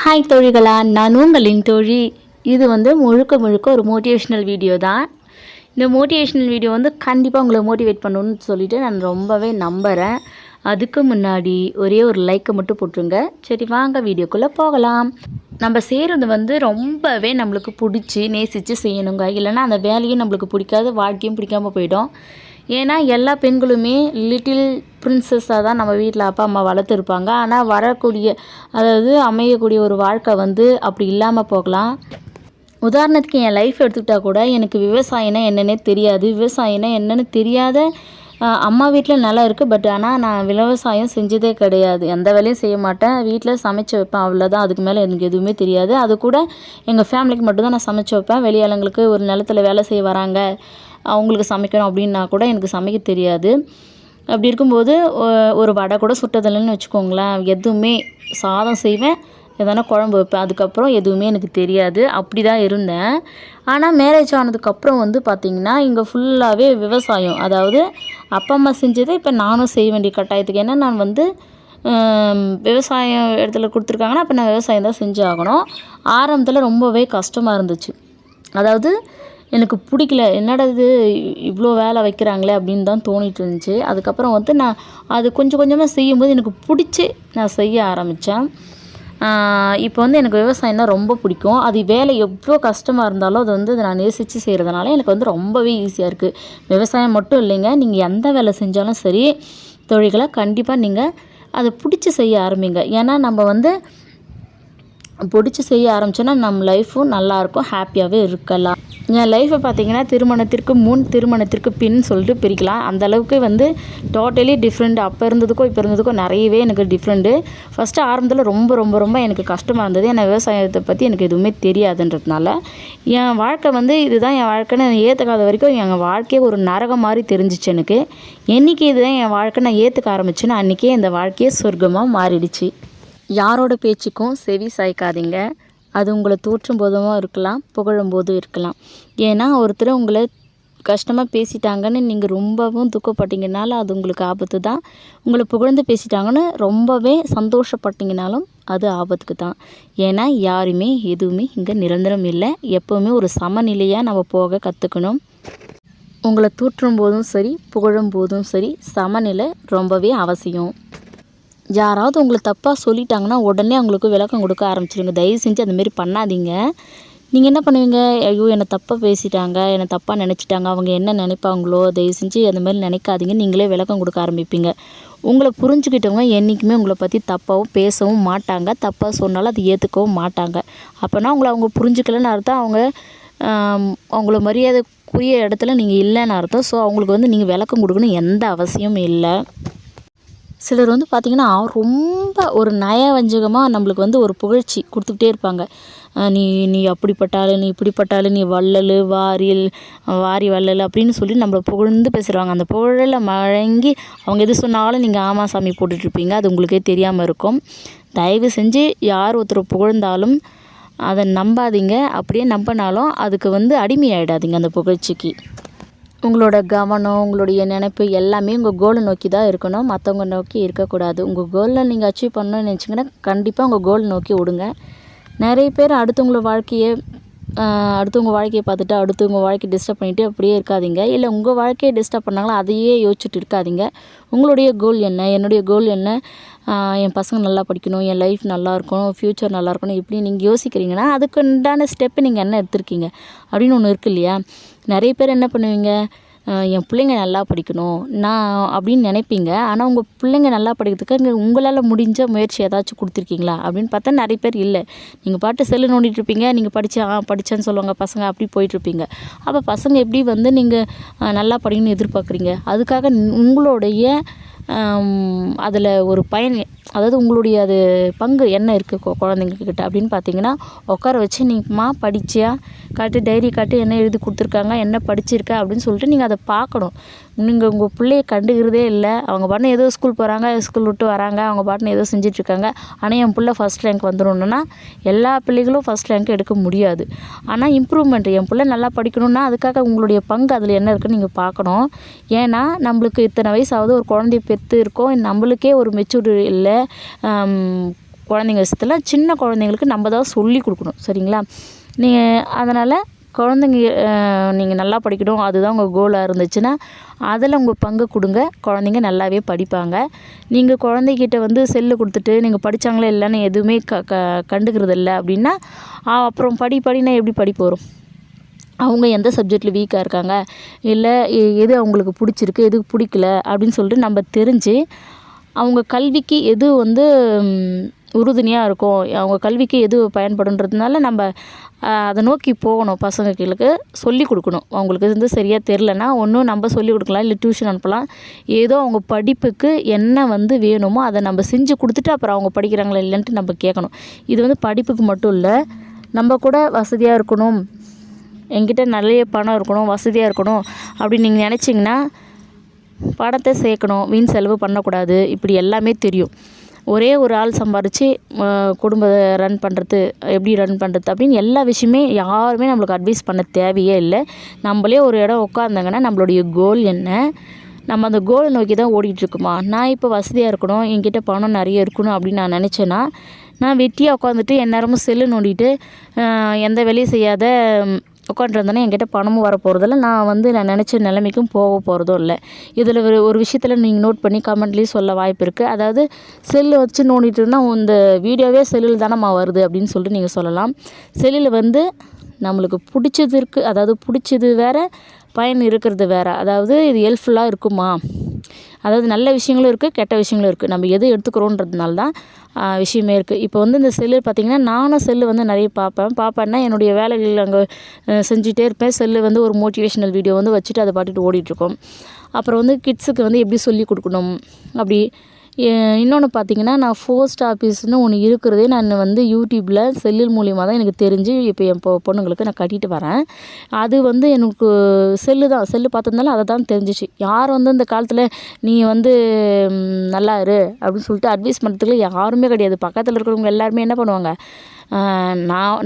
Hi தோழிகளா, நான் உங்களின் தோழி. இது முழுக்க முழுக்க ஒரு மோட்டிவேஷ்னல் வீடியோ தான். இந்த மோட்டிவேஷ்னல் வீடியோ கண்டிப்பாக உங்களை மோட்டிவேட் பண்ணணும்னு சொல்லிட்டு நான் ரொம்பவே நம்புகிறேன். அதுக்கு முன்னாடி ஒரே ஒரு லைக்கை மட்டும் போட்டுருங்க. சரி, வாங்க வீடியோக்குள்ளே போகலாம். நம்ம செய்கிறது ரொம்பவே நம்மளுக்கு பிடிச்சி நேசித்து செய்யணுங்க. இல்லைன்னா அந்த வேலையும் நம்மளுக்கு பிடிக்காது, வாழ்க்கையும் பிடிக்காமல் போயிடும். ஏன்னா எல்லா பெண்களுமே லிட்டில் பிரின்சஸாக தான் நம்ம வீட்டில் அப்பா அம்மா வளர்த்துருப்பாங்க. ஆனால் அமையக்கூடிய ஒரு வாழ்க்கை அப்படி இல்லாமல் போகலாம். உதாரணத்துக்கு என் லைஃப் எடுத்துக்கிட்டால் கூட எனக்கு விவசாயம்னா என்னென்னே தெரியாது. விவசாயம்னா என்னென்னு தெரியாத அம்மா வீட்டில் நிலம் இருக்குது. பட் ஆனால் நான் விவசாயம் செஞ்சதே கிடையாது. எந்த வேலையும் செய்ய மாட்டேன். வீட்டில் சமைச்சு வைப்பேன், அவ்வளோதான். அதுக்கு மேலே எனக்கு எதுவுமே தெரியாது. அது கூட எங்கள் ஃபேமிலிக்கு மட்டும்தான் நான் சமைச்சு வைப்பேன். வெளியாளங்களுக்கு ஒரு நிலத்தில் வேலை செய்ய வராங்க, அவங்களுக்கு சமைக்கணும் அப்படின்னா கூட எனக்கு சமைக்க தெரியாது. அப்படி இருக்கும்போது ஒரு வடை கூட சுட்டதில்லைன்னு வச்சுக்கோங்களேன். எதுவுமே சாதம் செய்வேன், எதனா குழம்பு வைப்பேன். அதுக்கப்புறம் எதுவுமே எனக்கு தெரியாது. அப்படி தான் இருந்தேன். ஆனால் மேரேஜ் ஆனதுக்கப்புறம் பார்த்திங்கன்னா இங்கே ஃபுல்லாகவே விவசாயம். அதாவது அப்பா அம்மா செஞ்சதை இப்போ நானும் செய்ய வேண்டிய கட்டாயத்துக்கு. ஏன்னா நான் விவசாயம் இடத்துல கொடுத்துருக்காங்கன்னா அப்போ நான் விவசாயம் தான் செஞ்சு ஆகணும். ஆரம்பத்தில் ரொம்பவே கஷ்டமாக இருந்துச்சு. அதாவது எனக்கு பிடிக்கல, என்னடா இது இவ்வளோ வேலை வைக்கிறாங்களே அப்படின்னு தான் தோணிட்டு இருந்துச்சு. அதுக்கப்புறம் நான் அது கொஞ்சம் கொஞ்சமாக செய்யும்போது எனக்கு பிடிச்சி நான் செய்ய ஆரம்பித்தேன். இப்போ எனக்கு விவசாயம் தான் ரொம்ப பிடிக்கும். அது வேலை எவ்வளோ கஷ்டமாக இருந்தாலும் அது நான் நேசித்து செய்கிறதுனால எனக்கு ரொம்பவே ஈஸியாக இருக்குது. விவசாயம் மட்டும் இல்லைங்க, நீங்கள் எந்த வேலை செஞ்சாலும் சரி தொழில்களை கண்டிப்பாக நீங்கள் அதை பிடிச்சி செய்ய ஆரம்பிங்க. ஏன்னா நம்ம பிடிச்சி செய்ய ஆரம்பித்தோன்னா நம்ம லைஃப்பும் நல்லாயிருக்கும், ஹாப்பியாகவே இருக்கலாம். என் லைஃப்பை பார்த்திங்கன்னா திருமணத்திற்கு முன் திருமணத்திற்கு பின் சொல்லிட்டு பிரிக்கலாம். அந்தளவுக்கு டோட்டலி டிஃப்ரெண்ட். அப்போ இருந்ததுக்கும் இப்போ இருந்ததுக்கும் நிறையவே எனக்கு டிஃப்ரெண்ட்டு. ஃபஸ்ட்டு ஆரம்பத்தில் ரொம்ப ரொம்ப ரொம்ப எனக்கு கஷ்டமாக இருந்தது. ஏன்னா விவசாயத்தை பற்றி எனக்கு எதுவுமே தெரியாதுன்றதுனால என் வாழ்க்கை இதுதான் என் வாழ்க்கைன்னு ஏற்றுக்காத வரைக்கும் எங்கள் வாழ்க்கையே ஒரு நரகம் மாதிரி தெரிஞ்சிச்சு எனக்கு. என்றைக்கு இதுதான் என் வாழ்க்கை நான் ஏற்றுக்க ஆரம்பிச்சேன்னு அன்றைக்கே இந்த வாழ்க்கையே சொர்க்கமாக மாறிடுச்சு. யாரோட பேச்சுக்கும் செவி சாய்க்காதீங்க. அது உங்களை தூற்றும் போதும் இருக்கலாம், புகழும் போதும் இருக்கலாம். ஏன்னா ஒருத்தர் உங்களை கஷ்டமாக பேசிட்டாங்கன்னு நீங்கள் ரொம்பவும் துக்கப்பட்டீங்கனாலும் அது உங்களுக்கு ஆபத்து தான். உங்களை புகழ்ந்து பேசிட்டாங்கன்னு ரொம்பவே சந்தோஷப்பட்டீங்கனாலும் அது ஆபத்துக்கு தான். ஏன்னா யாருமே எதுவுமே இங்கே நிரந்தரம் இல்லை. எப்போவுமே ஒரு சமநிலையாக நம்ம போக கற்றுக்கணும். உங்களை தூற்றும் போதும் சரி, புகழும் போதும் சரி, சமநிலை ரொம்பவே அவசியம். யாராவது உங்களை தப்பாக சொல்லிட்டாங்கன்னா உடனே அவங்களுக்கு விளக்கம் கொடுக்க ஆரம்பிச்சிடுங்க. தயவு செஞ்சு அந்தமாரி பண்ணாதீங்க. நீங்கள் என்ன பண்ணுவீங்க, ஐயோ என்னை தப்பாக பேசிட்டாங்க, என்னை தப்பாக நினச்சிட்டாங்க, அவங்க என்ன நினைப்பாங்களோ, தயவு செஞ்சு அந்தமாதிரி நினைக்காதீங்க. நீங்களே விளக்கம் கொடுக்க ஆரம்பிப்பீங்க. உங்களை புரிஞ்சுக்கிட்டவங்க என்றைக்குமே உங்களை பற்றி தப்பாகவும் பேசவும் மாட்டாங்க. தப்பாக சொன்னாலும் அதை ஏற்றுக்கவும் மாட்டாங்க. அப்போனா அவங்க புரிஞ்சுக்கலன்னு அர்த்தம். அவங்கள மரியாதைக்குரிய இடத்துல நீங்கள் இல்லைன்னு அர்த்தம். ஸோ அவங்களுக்கு நீங்கள் விளக்கம் கொடுக்கணும் எந்த அவசியமும் இல்லை. சிலர் பார்த்திங்கன்னா ரொம்ப ஒரு நயவஞ்சகமாக நம்மளுக்கு ஒரு புகழ்ச்சி கொடுத்துக்கிட்டே இருப்பாங்க. நீ அப்படிப்பட்டாள், நீ இப்படிப்பட்டாள், நீ வள்ளல் வாரி வள்ளல் அப்படின்னு சொல்லி நம்மளை புகழ்ந்து பேசுகிறாங்க. அந்த புகழில் மயங்கி அவங்க எது சொன்னாலும் நீங்கள் ஆமாம் சாமி போட்டுட்ருப்பீங்க. அது உங்களுக்கே தெரியாமல் இருக்கும். தயவு செஞ்சு யார் ஒருத்தர் புகழ்ந்தாலும் அதை நம்பாதீங்க. அப்படியே நம்பினாலும் அதுக்கு அடிமையாயிடாதீங்க அந்த புகழ்ச்சிக்கு. உங்களோட கவனம், உங்களுடைய நினைப்பு எல்லாமே உங்கள் கோலை நோக்கி தான் இருக்கணும், மற்றவங்க நோக்கி இருக்கக்கூடாது. உங்கள் கோலில் நீங்கள் அச்சீவ் பண்ணணும்னு நினச்சிங்கன்னா கண்டிப்பாக உங்கள் கோல் நோக்கி விடுங்க. நிறைய பேர் அடுத்தவங்க வாழ்க்கையை பார்த்துட்டு அடுத்தவங்க வாழ்க்கையை டிஸ்டர்ப் பண்ணிவிட்டு அப்படியே இருக்காதீங்க. இல்லை உங்கள் வாழ்க்கையை டிஸ்டர்ப் பண்ணாங்களோ அதையே யோசிச்சுட்டு இருக்காதீங்க. உங்களுடைய கோல் என்ன, என்னுடைய கோல் என்ன, என் பசங்க நல்லா படிக்கணும், என் லைஃப் நல்லா இருக்கணும், ஃப்யூச்சர் நல்லா இருக்கணும், இப்படி நீங்கள் யோசிக்கிறீங்கன்னா அதுக்கு உண்டான ஸ்டெப்பு நீங்கள் என்ன எடுத்திருக்கீங்க அப்படின்னு ஒன்று இருக்குது இல்லையா. நிறைய பேர் என்ன பண்ணுவீங்க, என் பிள்ளைங்க நல்லா படிக்கணும் நான் அப்படின்னு நினைப்பீங்க. ஆனால் உங்கள் பிள்ளைங்க நல்லா படிக்கிறதுக்கு உங்களால் முடிஞ்ச முயற்சி ஏதாச்சும் கொடுத்துருக்கீங்களா அப்படின்னு பார்த்தா நிறைய பேர் இல்லை. நீங்கள் பாட்டு செல்லு நோண்டிட்டு இருப்பீங்க. நீங்கள் படித்தேன்னு சொல்லுவாங்க பசங்க, அப்படி போயிட்டுருப்பீங்க. அப்போ பசங்க எப்படி நீங்கள் நல்லா படிக்கணும்னு எதிர்பார்க்குறீங்க. அதுக்காக உங்களுடைய அதில் ஒரு அதாவது உங்களுடைய அது பங்கு என்ன இருக்குது குழந்தைங்கக்கிட்ட அப்படின்னு பார்த்தீங்கன்னா, உட்கார வச்சு நீங்கம்மா படிச்சியா காட்டு, டைரி காட்டு, என்ன எழுதி கொடுத்துருக்காங்க, என்ன படிச்சிருக்க அப்படின்னு சொல்லிட்டு நீங்கள் அதை பார்க்கணும். நீங்கள் உங்கள் பிள்ளைய கண்டுக்கிறதே இல்லை. அவங்க பாட்டுன்னு ஏதோ ஸ்கூல் போகிறாங்க, ஸ்கூல் விட்டு வராங்க, அவங்க பாட்டுன்னு ஏதோ செஞ்சிட்ருக்காங்க. ஆனால் என் பிள்ளை ஃபஸ்ட் ரேங்க் வந்துடணுன்னா எல்லா பிள்ளைகளும் ஃபஸ்ட் ரேங்க் எடுக்க முடியாது. ஆனால் இம்ப்ரூவ்மெண்ட் என் பிள்ளை நல்லா படிக்கணுன்னா அதுக்காக உங்களுடைய பங்கு அதில் என்ன இருக்குன்னு நீங்கள் பார்க்கணும். ஏன்னா நம்மளுக்கு இத்தனை வயசாவது ஒரு குழந்தைய பெற்று இருக்கோம், நம்மளுக்கே ஒரு மெச்சூரிட்டி இல்லை. குழந்தைங்க விஷயத்தில் சின்ன குழந்தைங்களுக்கு நம்ம தான் சொல்லி கொடுக்கணும். சரிங்களா? நீங்கள் அதனால் குழந்தைங்க நீங்கள் நல்லா படிக்கணும், அதுதான் உங்கள் கோலாக இருந்துச்சுன்னா அதில் உங்கள் பங்கு கொடுங்க. குழந்தைங்க நல்லாவே படிப்பாங்க. நீங்கள் குழந்தைகிட்ட வந்து செல்லு கொடுத்துட்டு நீங்கள் படித்தாங்களே இல்லைன்னு எதுவுமே கண்டுக்கிறது இல்லை அப்படின்னா அப்புறம் படினா எப்படி படிப்பு வரும்? அவங்க எந்த சப்ஜெக்டில் வீக்காக இருக்காங்க, இல்லை எது அவங்களுக்கு பிடிச்சிருக்கு, எது பிடிக்கல அப்படின்னு சொல்லிட்டு நம்ம தெரிஞ்சு அவங்க கல்விக்கு எது வந்து உறுதுணையாக இருக்கும், அவங்க கல்விக்கு எது பயன்படுன்றதுனால நம்ம அதை நோக்கி போகணும். பசங்களுக்கு சொல்லிக் கொடுக்கணும். அவங்களுக்கு வந்து சரியாக தெரிலனா ஒன்றும் நம்ம சொல்லிக் கொடுக்கலாம், இல்லை டியூஷன் அனுப்பலாம். ஏதோ அவங்க படிப்புக்கு என்ன வந்து வேணுமோ அதை நம்ம செஞ்சு கொடுத்துட்டு அப்புறம் அவங்க படிக்கிறாங்களா இல்லைன்ட்டு நம்ம கேட்கணும். இது வந்து படிப்புக்கு மட்டும் இல்லை, நம்ம கூட வசதியாக இருக்கணும், என்கிட்ட நிறைய பணம் இருக்கணும், வசதியாக இருக்கணும் அப்படின்னு நீங்கள் நினச்சிங்கன்னா பணத்தை சேர்க்கணும், வீண் செலவு பண்ணக்கூடாது. இப்படி எல்லாமே தெரியும். ஒரே ஒரு ஆள் சம்பாரித்து குடும்பத்தை ரன் பண்ணுறது, எப்படி ரன் பண்ணுறது அப்படின்னு எல்லா விஷயமே யாருமே நம்மளுக்கு அட்வைஸ் பண்ண தேவையே இல்லை. நம்மளே ஒரு இடம் உட்காந்தாங்கன்னா நம்மளுடைய கோல் என்ன, நம்ம அந்த கோலை நோக்கி தான் ஓடிட்டுருக்குமா. நான் இப்போ வசதியாக இருக்கணும், என்கிட்ட பணம் நிறைய இருக்கணும் அப்படின்னு நான் நினச்சேன்னா நான் வெட்டியாக உட்காந்துட்டு எந்நேரமும் செல்லு நோண்டிட்டு எந்த வேலையும் செய்யாத உட்காண்ட்ருந்தேன்னா என்கிட்ட பணமும் வர போகிறதில்ல, நான் நினச்ச நிலைமைக்கும் போக போகிறதும் இல்லை. இதில் ஒரு விஷயத்தில் நீங்கள் நோட் பண்ணி கமெண்ட்லேயும் சொல்ல வாய்ப்பு இருக்குது. அதாவது செல்லு வச்சு நோண்டிட்டு இருந்தால் இந்த வீடியோவே செல்லில் தானம்மா வருது அப்படின்னு சொல்லிட்டு நீங்கள் சொல்லலாம். செல்லில் வந்து நம்மளுக்கு பிடிச்சது இருக்குது, அதாவது பிடிச்சது வேறு, பயன் இருக்கிறது வேறு. அதாவது இது ஹெல்ப்ஃபுல்லாக இருக்குமா, அதாவது நல்ல விஷயங்களும் இருக்குது, கெட்ட விஷயங்களும் இருக்குது. நம்ம எது எடுத்துக்கிறோன்றதுனால தான் விஷயமே இருக்குது. இப்போ வந்து இந்த செல்லு பார்த்திங்கன்னா நானும் செல்லு வந்து நிறைய பார்ப்பேன்னா என்னுடைய வேலைகள் அங்கே செஞ்சுட்டே இருப்பேன். செல்லு வந்து ஒரு மோட்டிவேஷ்னல் வீடியோ வந்து வச்சுட்டு அதை பாட்டுட்டு ஓடிட்டுருக்கோம். அப்புறம் வந்து கிட்ஸுக்கு வந்து எப்படி சொல்லி கொடுக்கணும் அப்படி. இன்னொன்று பார்த்திங்கன்னா நான் போஸ்ட் ஆஃபீஸ்னு ஒன்று இருக்கிறதே நான் வந்து யூடியூப்பில் செல்லில் மூலியமாக தான் எனக்கு தெரிஞ்சு இப்போ என் பொண்ணுங்களுக்கு நான் கட்டிட்டு வரேன். அது வந்து எனக்கு செல்லு பார்த்ததுனால அதை தான் தெரிஞ்சிச்சு. யார் வந்து இந்த காலத்தில் நீ வந்து நல்லா இரு அப்படின்னு சொல்லிட்டு அட்வைஸ் பண்ணுறதுக்குள்ள யாருமே கிடையாது. பக்கத்தில் இருக்கிறவங்க எல்லாருமே என்ன பண்ணுவாங்க,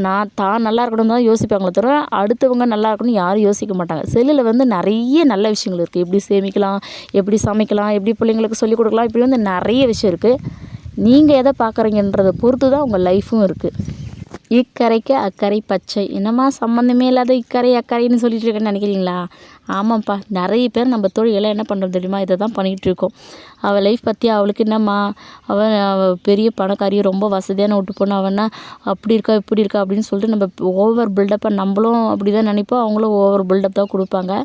நான் தான் நல்லா இருக்கணும்னு தான் யோசிப்பாங்களே தவிர அடுத்தவங்க நல்லா இருக்கணும்னு யாரும் யோசிக்க மாட்டாங்க. செல்லில் வந்து நிறைய நல்ல விஷயங்கள் இருக்குது. எப்படி சேமிக்கலாம், எப்படி சமைக்கலாம், எப்படி பிள்ளைங்களுக்கு சொல்லிக் கொடுக்கலாம், இப்படி வந்து நிறைய விஷயம் இருக்குது. நீங்கள் எதை பார்க்குறீங்கன்றதை பொறுத்து தான் உங்கள் லைஃப்பும் இருக்குது. இக்கரைக்கு அக்கறை பச்சை. என்னம்மா சம்மந்தமே இல்லாத இக்கரை அக்கறைன்னு சொல்லிட்டு இருக்கேன்னு நினைக்கிறீங்களா? ஆமாம்ப்பா, நிறைய பேர் நம்ம தொழிலெல்லாம் என்ன பண்ணுறது தெரியுமா, இதை தான் பண்ணிகிட்டு இருக்கோம். அவள் லைஃப் பற்றி அவளுக்கு என்னம்மா, அவள் பெரிய பணக்காரியை ரொம்ப வசதியான விட்டு போனா அவனா அப்படி இருக்கா இப்படி இருக்கா அப்படின்னு சொல்லிட்டு நம்ம ஓவர் பில்டப்பாக நம்மளும் அப்படி தான் நினைப்போம், அவங்களும் ஓவர் பில்டப் தான் கொடுப்பாங்க.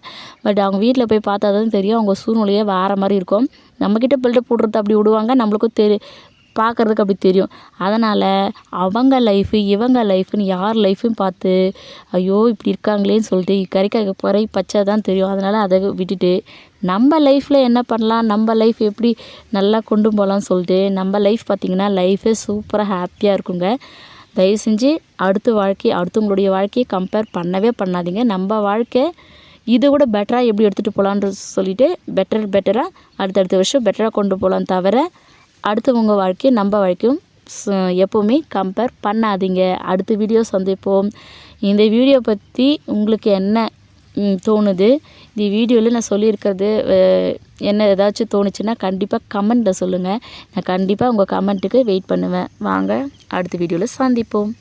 பட் அவங்க வீட்டில் போய் பார்த்தா தான் தெரியும் அவங்க சூழ்நிலையே வேறு மாதிரி இருக்கும். நம்மக்கிட்ட பில்டப் போடுறது அப்படி விடுவாங்க, நம்மளுக்கும் பார்க்குறதுக்கு அப்படி தெரியும். அதனால் அவங்க லைஃபு இவங்க லைஃப்னு யார் லைஃபையும் பார்த்து ஐயோ இப்படி இருக்காங்களேன்னு சொல்லிட்டு கறிக்காய்க்க போகிற பச்சை தான் தெரியும். அதனால் அதை விட்டுட்டு நம்ம லைஃப்பில் என்ன பண்ணலாம், நம்ம லைஃப் எப்படி நல்லா கொண்டு போகலான்னு சொல்லிட்டு நம்ம லைஃப் பார்த்திங்கன்னா லைஃபே சூப்பராக ஹாப்பியாக இருக்குங்க. தயவு செஞ்சு அடுத்தவங்களுடைய வாழ்க்கையை கம்பேர் பண்ணவே பண்ணாதீங்க. நம்ம வாழ்க்கை இதை விட பெட்டராக எப்படி எடுத்துகிட்டு போகலான்னு சொல்லிட்டு பெட்டராக அடுத்தடுத்த வருஷம் பெட்டராக கொண்டு போகலான்னு தவிர அடுத்தவங்க வாழ்க்கையை நம்ம வாழ்க்கையும் எப்போவுமே கம்பேர் பண்ணாதீங்க. அடுத்த வீடியோ சந்திப்போம். இந்த வீடியோ பற்றி உங்களுக்கு என்ன தோணுது, இந்த வீடியோவில் நான் சொல்லியிருக்கிறது என்ன ஏதாச்சும் தோணுச்சுன்னா கண்டிப்பாக கமெண்ட்டில் சொல்லுங்கள். நான் கண்டிப்பாக உங்கள் கமெண்ட்டுக்கு வெயிட் பண்ணுவேன். வாங்க அடுத்த வீடியோவில் சந்திப்போம்.